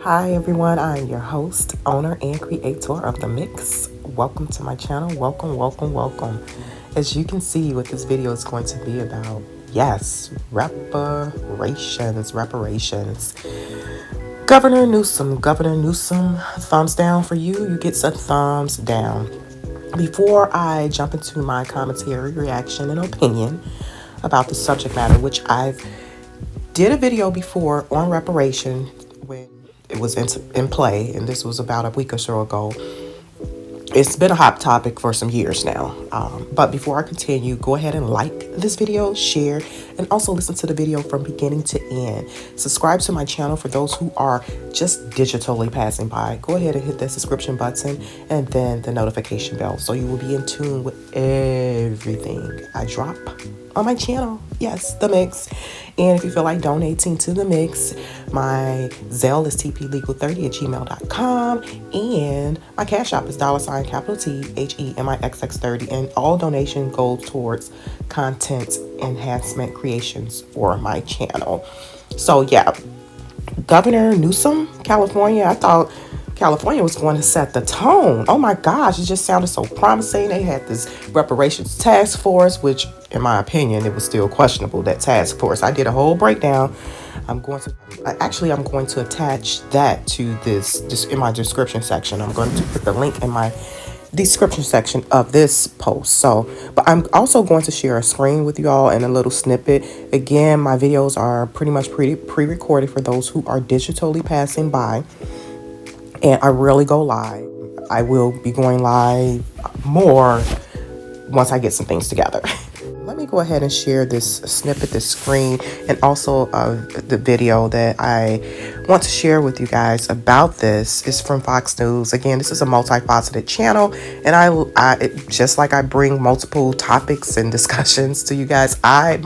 Hi everyone, I'm your host, owner, and creator of The Mix. Welcome to my channel. Welcome. As you can see what this video is going to be about, yes, reparations. Governor Newsome, thumbs down for you. You get a thumbs down. Before I jump into my commentary, reaction, and opinion about the subject matter, which I've did a video before on reparation when it was in play, and this was about a week or so ago. It's been a hot topic for some years now. But before I continue, go ahead and like this video, share, and also listen to the video from beginning to end. Subscribe to my channel for those who are just digitally passing by. Go ahead and hit that subscription button and then the notification bell so you will be in tune with everything I drop on my channel. Yes, The Mix. And if you feel like donating to The Mix, my zelle is tplegal30@gmail.com, and my cashapp is $THEMIXX30, and all donation goes towards content enhancement creations for my channel. So yeah, Governor Newsome, California, I thought California was going to set the tone. Oh my gosh, it just sounded so promising. They had this reparations task force, which in my opinion, it was still questionable, that task force. I did a whole breakdown. I'm going to attach that to this in my description section. I'm going to put the link in my description section of this post. But I'm also going to share a screen with you all and a little snippet. Again, my videos are pretty much pre-recorded for those who are digitally passing by. And I rarely go live. I will be going live more once I get some things together. Let me go ahead and share this snippet, this screen, and also the video that I want to share with you guys about this. Is from Fox News. Again, this is a multifaceted channel, and I just like I bring multiple topics and discussions to you guys. I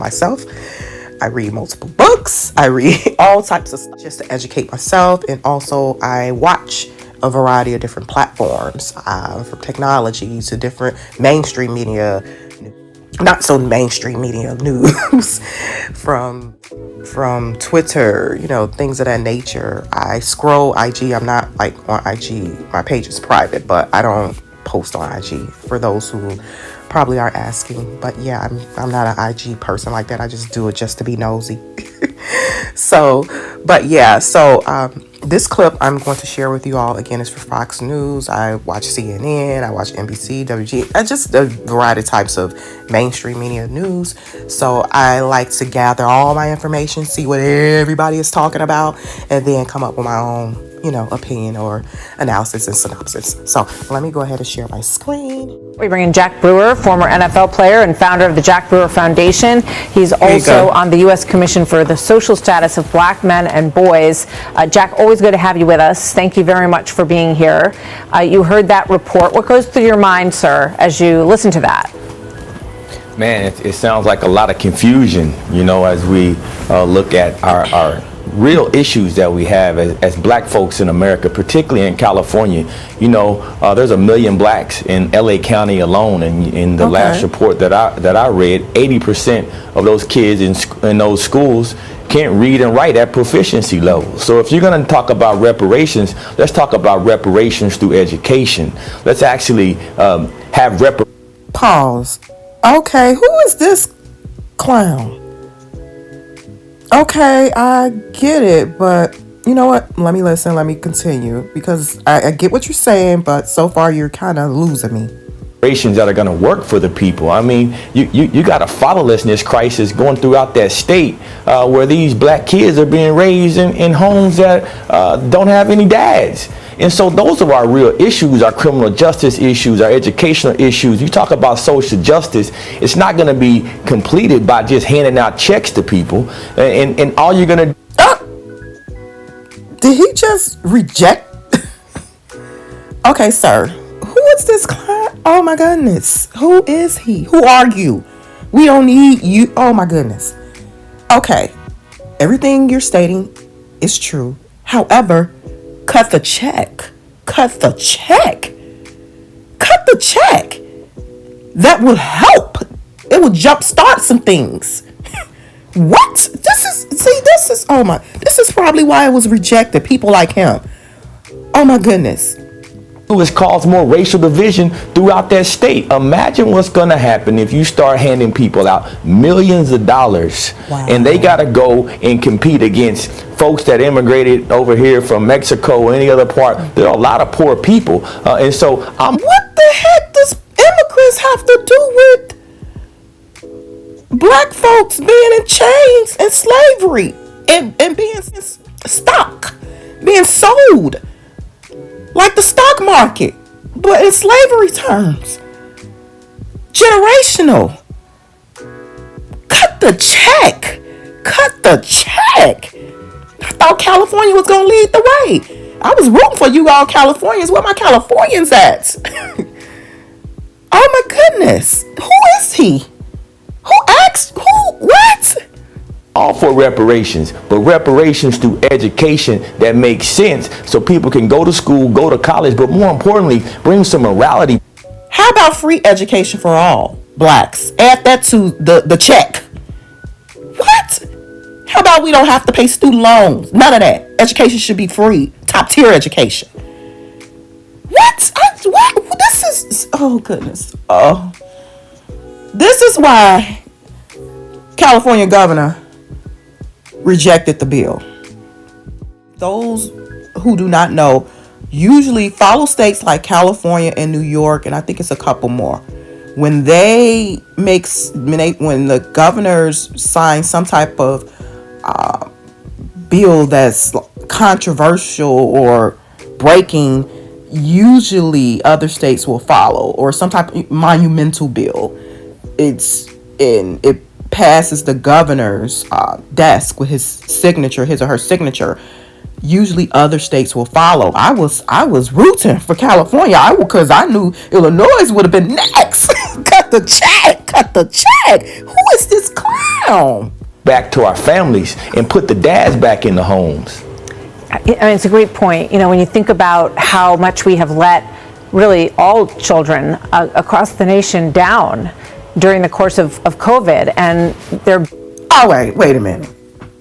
read multiple books. I read all types of stuff just to educate myself. And also I watch a variety of different platforms, from technology to different mainstream media, not so mainstream media news, from Twitter, things of that nature. I scroll IG. I'm not like on IG. My page is private, but I don't post on IG, for those who probably are asking. But yeah, I'm not an IG person like that. I just do it just to be nosy. This clip I'm going to share with you all, again, is for Fox News. I watch CNN, I watch NBC, WG, just a variety of types of mainstream media news. So I like to gather all my information, see what everybody is talking about, and then come up with my own, opinion or analysis and synopsis. So let me go ahead and share my screen. We bring in Jack Brewer, former NFL player and founder of the Jack Brewer Foundation. He's also on the U.S. Commission for the Social Status of Black Men and Boys. Jack, always good to have you with us. Thank you very much for being here. You heard that report. What goes through your mind, sir, as you listen to that? Man, it sounds like a lot of confusion, as we look at our real issues that we have as black folks in America, particularly in California. There's 1 million blacks in LA County alone, and in the last report that I read, 80% of those kids in those schools can't read and write at proficiency level. So if you're going to talk about reparations, let's talk about reparations through education. Let's actually have Pause. Okay, who is this clown? Okay, I get it, but you know what? Let me listen. Let me continue, because I get what you're saying, but so far you're kind of losing me. That are going to work for the people. I mean, you got a fatherlessness crisis going throughout that state, where these black kids are being raised in homes that don't have any dads. And so those are our real issues, our criminal justice issues, our educational issues. You talk about social justice, it's not going to be completed by just handing out checks to people. And all you're going to... Did he just reject? Okay, sir. Who is this client? Oh my goodness. Who is he? Who are you? We don't need you. Oh my goodness. Okay. Everything you're stating is true. However, cut the check. That will help. It will jumpstart some things. What? This is probably why it was rejected. People like him. Oh my goodness. Who has caused more racial division throughout that state. Imagine what's going to happen if you start handing people out millions of dollars. Wow. And they got to go and compete against folks that immigrated over here from Mexico or any other part. There are a lot of poor people. And so what the heck does immigrants have to do with black folks being in chains and slavery and being stock, being sold? Like the stock market, but in slavery terms. Generational. Cut the check. Cut the check. I thought California was going to lead the way. I was rooting for you all Californians. Where my Californians at? Oh my goodness. Who is he? Who asked? Who? What? All for reparations, but reparations through education that makes sense so people can go to school, go to college, but more importantly, bring some morality. How about free education for all blacks? Add that to the check. What? How about we don't have to pay student loans? None of that. Education should be free. Top tier education. What? What? This is, oh goodness. Oh. This is why California governor rejected the bill. Those who do not know usually follow states like California and New York, and I think it's a couple more. When the governors sign some type of bill that's controversial or breaking, usually other states will follow, or some type of monumental bill. It passes the governor's desk with his or her signature. Usually other states will follow. I was rooting for California because I knew Illinois would have been next. Cut the check. Who is this clown? Back to our families and put the dads back in the homes. I mean, it's a great point. When you think about how much we have let really all children across the nation down during the course of COVID, and they're... Oh, wait a minute.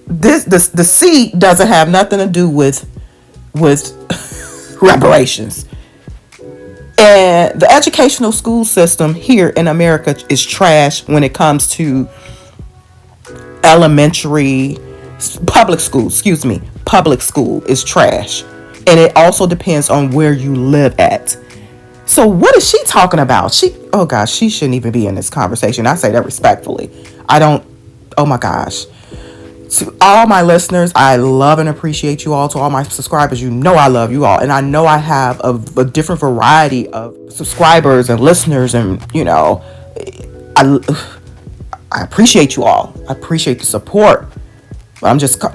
The C doesn't have nothing to do with reparations. And the educational school system here in America is trash when it comes to elementary public school. Public school is trash. And it also depends on where you live at. So what is she talking about? She shouldn't even be in this conversation. I say that respectfully. Oh my gosh. To all my listeners, I love and appreciate you all. To all my subscribers, I love you all. And I know I have a different variety of subscribers and listeners, and I appreciate you all. I appreciate the support.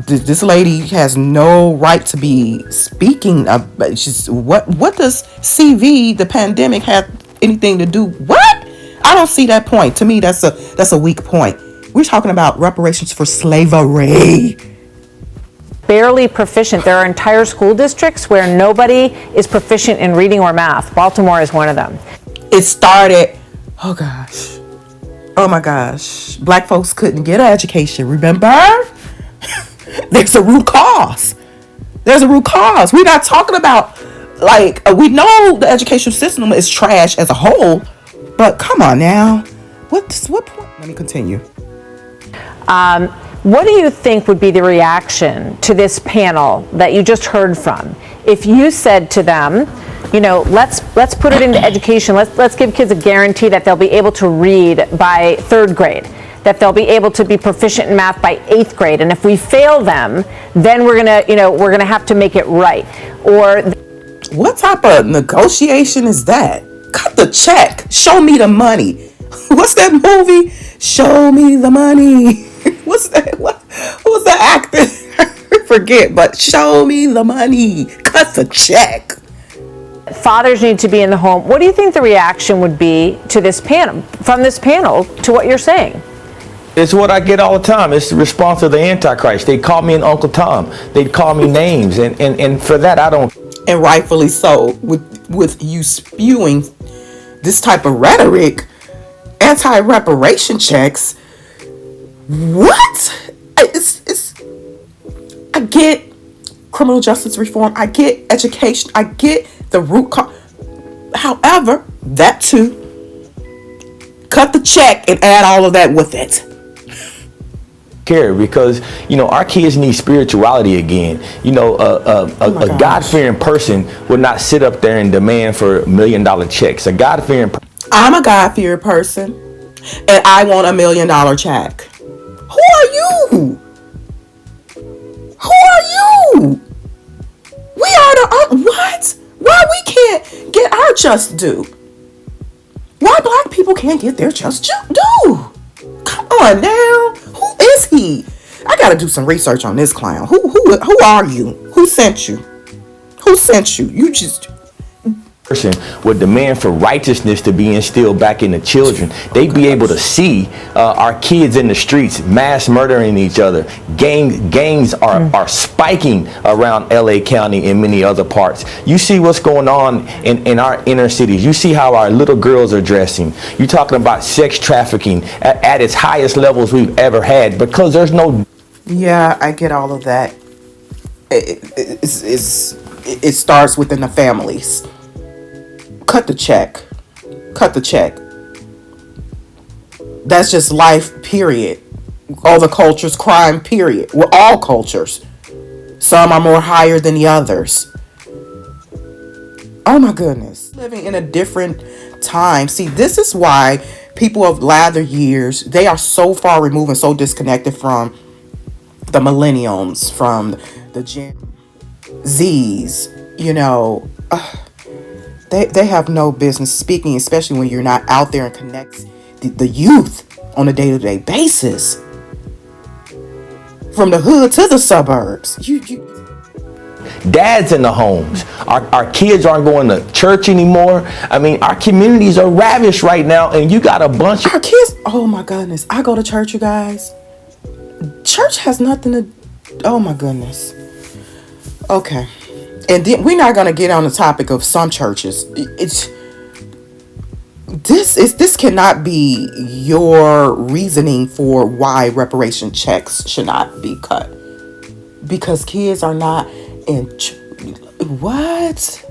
This lady has no right to be speaking of. What does CV, the pandemic, have anything to do? What? I don't see that point. To me, that's a weak point. We're talking about reparations for slavery. Barely proficient. There are entire school districts where nobody is proficient in reading or math. Baltimore is one of them. It started, oh my gosh. Black folks couldn't get an education, remember? There's a root cause. We're not talking about, we know the education system is trash as a whole, but come on now. What point? Let me continue. What do you think would be the reaction to this panel that you just heard from if you said to them, let's put it into education, let's give kids a guarantee that they'll be able to read by 3rd grade, that they'll be able to be proficient in math by 8th grade, and if we fail them, then we're gonna have to make it right? Or what type of negotiation is that? Cut the check. Show me the money. What's that movie? Show me the money. What's that? Who's the actor? I forget, but show me the money. Cut the check. Fathers need to be in the home. What do you think the reaction would be to this panel, from this panel, to what you're saying? It's what I get all the time. It's the response of the Antichrist. They call me an Uncle Tom. They call me names, and for that I don't. And rightfully so. With you spewing this type of rhetoric, anti-reparation checks. What? criminal justice reform. I get education. I get the root cause. However, that too, cut the check and add all of that with it. Care, because our kids need spirituality again. A God-fearing person would not sit up there and demand for $1 million checks. A God-fearing I'm a God-fearing person, and I want $1 million check. Who are you? Who are you? We are the what? Why we can't get our just due? Why black people can't get their just due? Come on now. Who is he? I gotta do some research on this clown. Who are you? Who sent you? Who sent you? You just person would demand for righteousness to be instilled back in the children. They'd be able to see our kids in the streets mass murdering each other. Gangs are spiking around LA County and many other parts. You see what's going on in our inner cities. You see how our little girls are dressing. You're talking about sex trafficking at its highest levels we've ever had, because there's no... Yeah, I get all of that. It starts within the families. Cut the check. Cut the check. That's just life, period. All the cultures, crime, period. We're all cultures. Some are more higher than the others. Oh my goodness. Living in a different time. See, this is why people of latter years, they are so far removed and so disconnected from the millenniums, from the Gen Zs, They have no business speaking, especially when you're not out there and connect the youth on a day-to-day basis. From the hood to the suburbs. Dads in the homes. Our kids aren't going to church anymore. I mean, our communities are ravished right now, and you got a bunch of... Our kids, oh my goodness. I go to church, you guys. Church has nothing to... Oh my goodness. Okay. And then we're not going to get on the topic of some churches. This cannot be your reasoning for why reparation checks should not be cut. Because kids are not in... What?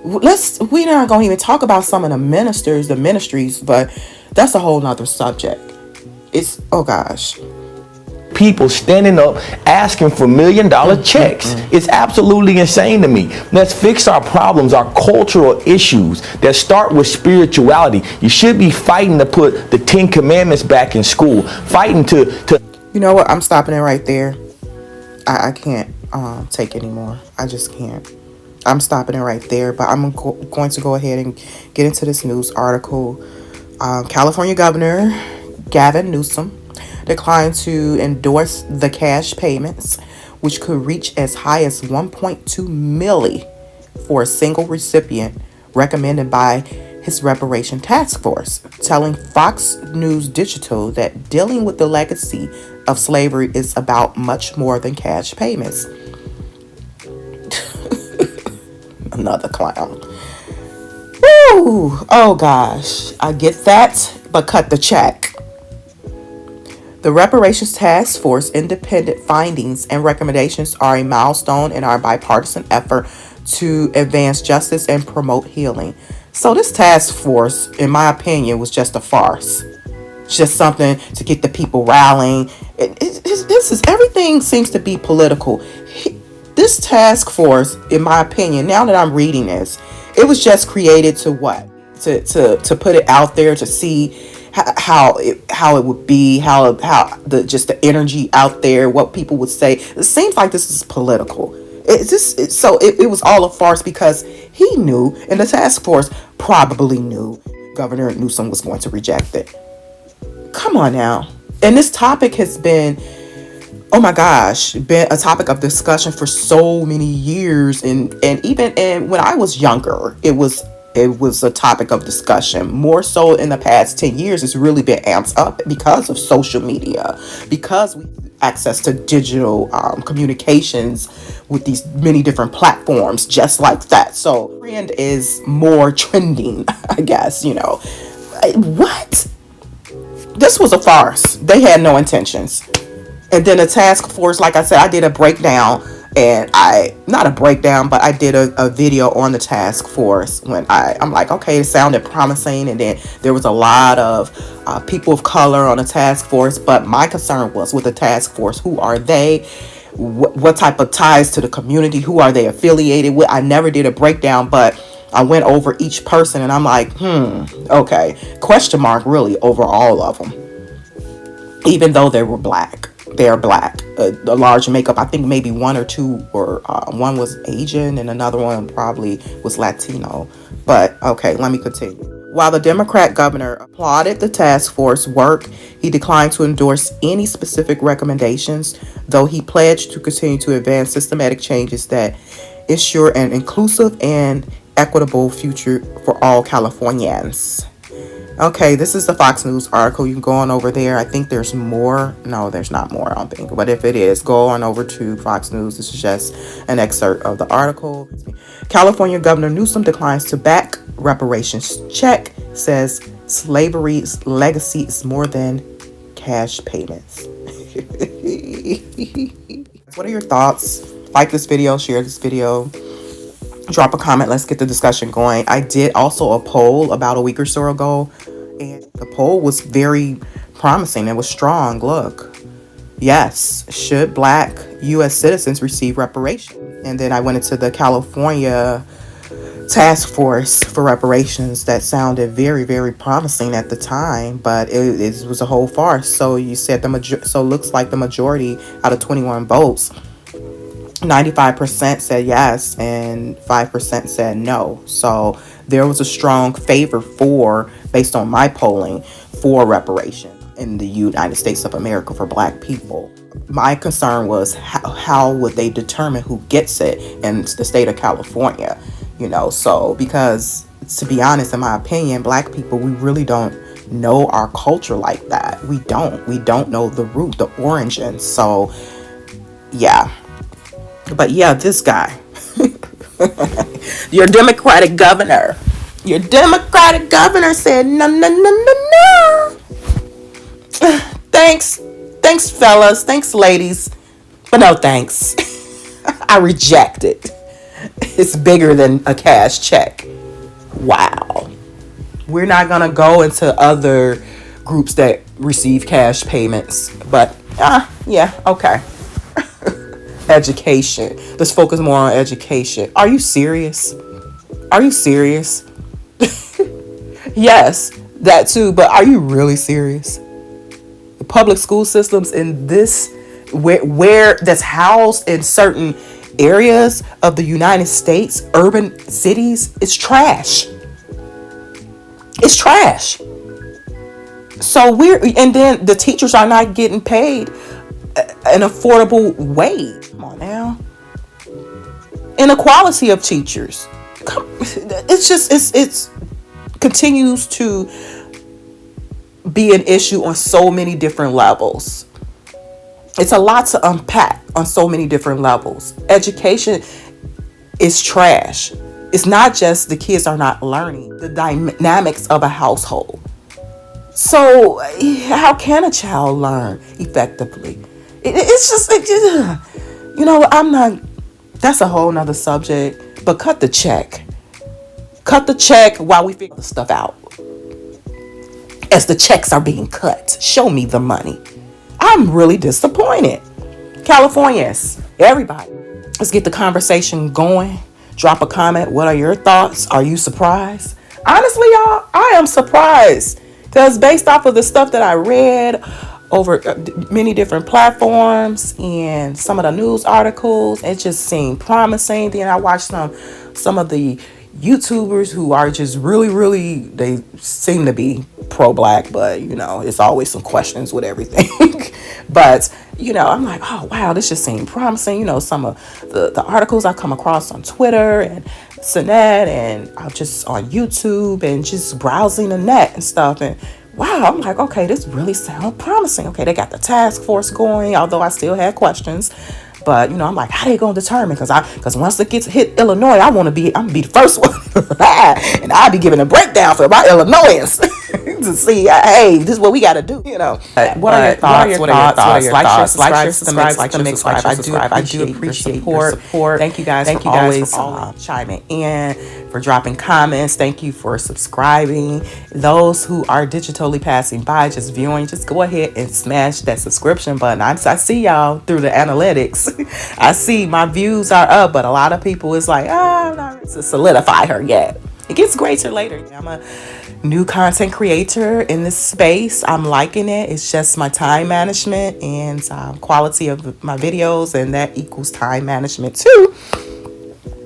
We're not going to even talk about some of the ministries, but that's a whole nother subject. Oh gosh. People standing up asking for $1 million checks. It's absolutely insane to me. Let's fix our problems, our cultural issues that start with spirituality. You should be fighting to put the 10 Commandments back in school, fighting to... You know what? I'm stopping it right there. I can't take anymore. I just can't. I'm stopping it right there, but I'm going to go ahead and get into this news article. California Governor Gavin Newsome declined to endorse the cash payments, which could reach as high as $1.2 milli for a single recipient, recommended by his reparation task force, telling Fox News Digital that dealing with the legacy of slavery is about much more than cash payments. Another clown. Woo! Oh gosh, I get that, but cut the check. The Reparations Task Force independent findings and recommendations are a milestone in our bipartisan effort to advance justice and promote healing. So this task force, in my opinion, was just a farce. Just something to get the people rallying. Everything seems to be political. This task force, in my opinion, now that I'm reading this, it was just created to what? To put it out there to see how it would be, how the energy out there, what people would say. It seems like this is political. It was all a farce because he knew, and the task force probably knew, Governor Newsome was going to reject it. Come on now. And this topic has been, oh my gosh, been a topic of discussion for so many years, and even when I was younger, it was a topic of discussion. More so in the past 10 years, it's really been amped up because of social media, because we have access to digital communications with these many different platforms just like that. So trend is more trending, I guess, What? This was a farce. They had no intentions. And then the task force, like I said, I did a breakdown, And not a breakdown, but I did a video on the task force when I'm like, okay, it sounded promising. And then there was a lot of people of color on the task force. But my concern was with the task force, who are they? What type of ties to the community? Who are they affiliated with? I never did a breakdown, but I went over each person and I'm like, okay, question mark really over all of them. Even though they were black, they're black. A large makeup, I think maybe one or two, or one was Asian and another one probably was Latino. But okay, let me continue. While the Democrat governor applauded the task force work, he declined to endorse any specific recommendations, though he pledged to continue to advance systematic changes that ensure an inclusive and equitable future for all Californians. Okay, this is the Fox News article. You can go on over there. I think there's more. No, there's not more, I don't think. But if it is, go on over to Fox News. This is just an excerpt of the article. California Governor Newsome declines to back reparations check, says slavery's legacy is more than cash payments. What are your thoughts? Like this video, share this video. Drop a comment. Let's get the discussion going. I did also a poll about a week or so ago, and the poll was very promising. It was strong. Look, yes, should Black U.S. citizens receive reparations? And then I went into the California task force for reparations that sounded very, very promising at the time, but it was a whole farce. So you said so it looks like the majority out of 21 votes, 95% said yes and 5% said no. So there was a strong favor based on my polling, for reparation in the United States of America for Black people. My concern was how would they determine who gets it in the state of California? So because, to be honest, in my opinion, Black people, we really don't know our culture like that. We don't know the root, the origin. So yeah. But yeah, this guy, your Democratic governor said, no. Thanks, fellas. Thanks, ladies. But no thanks. I reject it. It's bigger than a cash check. Wow. We're not going to go into other groups that receive cash payments. But, yeah, okay. Education. Let's focus more on education. Are you serious? Yes, that too. But are you really serious? The public school systems in this, where that's housed in certain areas of the United States, urban cities, it's trash. It's trash. So and then the teachers are not getting paid an affordable wage. Come on now. Inequality of teachers. It's continues to be an issue on so many different levels. It's a lot to unpack on so many different levels. Education is trash. It's not just the kids are not learning the dynamics of a household. So how can a child learn effectively? I'm not, that's a whole nother subject, but cut the check while we figure the stuff out. As the checks are being cut, show me the money. I'm really disappointed. Californians, everybody, let's get the conversation going. Drop a comment. What are your thoughts? Are you surprised? Honestly, y'all, I am surprised, because based off of the stuff that I read over many different platforms and some of the news articles, it just seemed promising. Then I watched some of the YouTubers who are just really, they seem to be pro-Black, but it's always some questions with everything. But I'm like, oh wow, this just seemed promising. Some of the articles I come across on Twitter and Cinet, and I'm just on YouTube and just browsing the net and stuff, and wow, I'm like, okay, this really sounds promising. Okay, they got the task force going, although I still had questions. But I'm like, how they gonna determine? Because once it gets hit Illinois, I'm gonna be the first one, and I'll be giving a breakdown for my Illinoisans. to see, hey, this is what we got to do, you know. What are your thoughts? What are your thoughts? Like, share, subscribe, like the mix. I do appreciate your support. Thank you guys for always chiming in, for dropping comments. Thank you for subscribing. Those who are digitally passing by, just viewing, just go ahead and smash that subscription button. I see y'all through the analytics. I see my views are up, but a lot of people is like, I'm not to solidify her yet. It gets greater later. I'm a new content creator in this space. I'm liking it. It's just my time management and quality of my videos, and that equals time management too.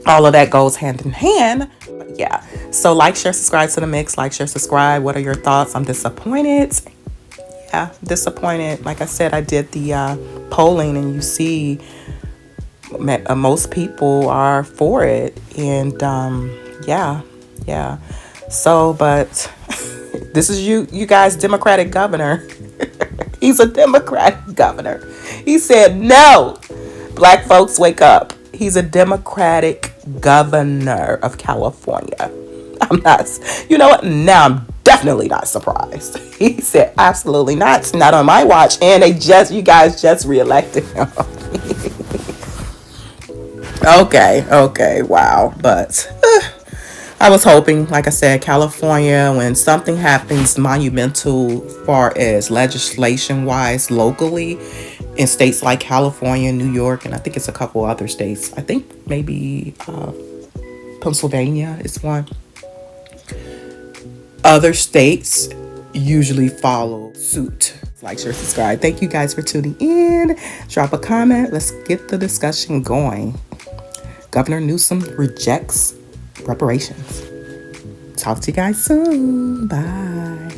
All of that goes hand in hand. But yeah, so like, share, subscribe to the mix. Like, share, subscribe. What are your thoughts? I'm disappointed. Yeah, disappointed. Like I said, I did the polling, and you see most people are for it. And yeah. So, but this is you guys, Democratic governor. He's a Democratic governor. He said, no, black folks, wake up. He's a Democratic governor of California. I'm not, you know what? Now I'm definitely not surprised. He said, absolutely not on my watch. And you guys just reelected him. Okay, wow. But I was hoping, like I said, California, when something happens monumental far as legislation wise locally in states like California, New York, and I think it's a couple other states. I think maybe Pennsylvania is one. Other states usually follow suit. Like, share, subscribe. Thank you guys for tuning in. Drop a comment. Let's get the discussion going. Governor Newsome rejects reparations. Talk to you guys soon. Bye.